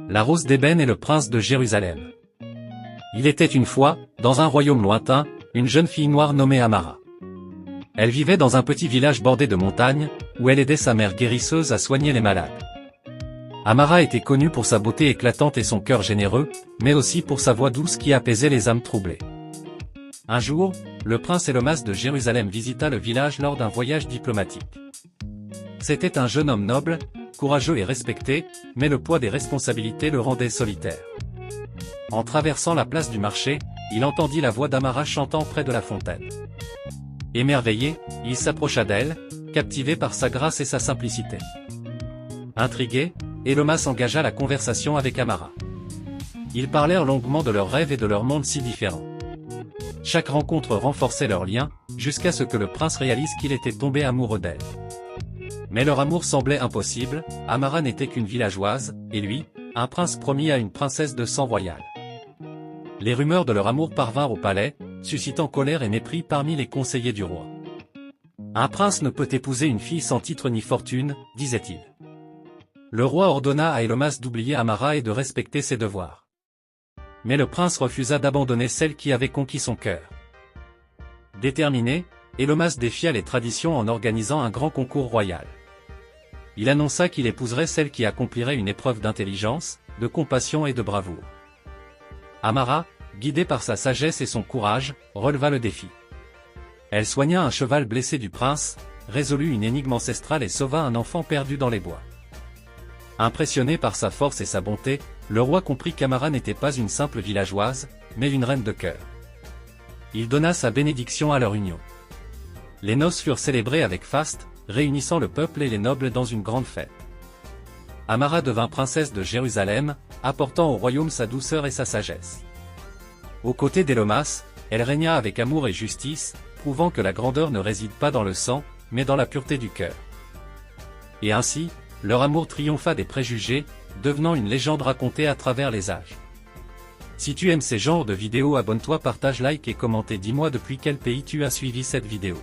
La rose d'ébène et le prince de Jérusalem. Il était une fois, dans un royaume lointain, une jeune fille noire nommée Amara. Elle vivait dans un petit village bordé de montagnes, où elle aidait sa mère guérisseuse à soigner les malades. Amara était connue pour sa beauté éclatante et son cœur généreux, mais aussi pour sa voix douce qui apaisait les âmes troublées. Un jour, le prince Elomas de Jérusalem visita le village lors d'un voyage diplomatique. C'était un jeune homme noble, courageux et respecté, mais le poids des responsabilités le rendait solitaire. En traversant la place du marché, il entendit la voix d'Amara chantant près de la fontaine. Émerveillé, il s'approcha d'elle, captivé par sa grâce et sa simplicité. Intrigué, Elomas engagea la conversation avec Amara. Ils parlèrent longuement de leurs rêves et de leur monde si différents. Chaque rencontre renforçait leur lien, jusqu'à ce que le prince réalise qu'il était tombé amoureux d'elle. Mais leur amour semblait impossible, Amara n'était qu'une villageoise, et lui, un prince promis à une princesse de sang royal. Les rumeurs de leur amour parvinrent au palais, suscitant colère et mépris parmi les conseillers du roi. Un prince ne peut épouser une fille sans titre ni fortune, disait-il. Le roi ordonna à Elomas d'oublier Amara et de respecter ses devoirs. Mais le prince refusa d'abandonner celle qui avait conquis son cœur. Déterminé, Elomas défia les traditions en organisant un grand concours royal. Il annonça qu'il épouserait celle qui accomplirait une épreuve d'intelligence, de compassion et de bravoure. Amara, guidée par sa sagesse et son courage, releva le défi. Elle soigna un cheval blessé du prince, résolut une énigme ancestrale et sauva un enfant perdu dans les bois. Impressionné par sa force et sa bonté, le roi comprit qu'Amara n'était pas une simple villageoise, mais une reine de cœur. Il donna sa bénédiction à leur union. Les noces furent célébrées avec faste, réunissant le peuple et les nobles dans une grande fête. Amara devint princesse de Jérusalem, apportant au royaume sa douceur et sa sagesse. Aux côtés d'Elomas, elle régna avec amour et justice, prouvant que la grandeur ne réside pas dans le sang, mais dans la pureté du cœur. Et ainsi, leur amour triompha des préjugés, devenant une légende racontée à travers les âges. Si tu aimes ces genres de vidéos, abonne-toi, partage, like et commente, dis-moi depuis quel pays tu as suivi cette vidéo.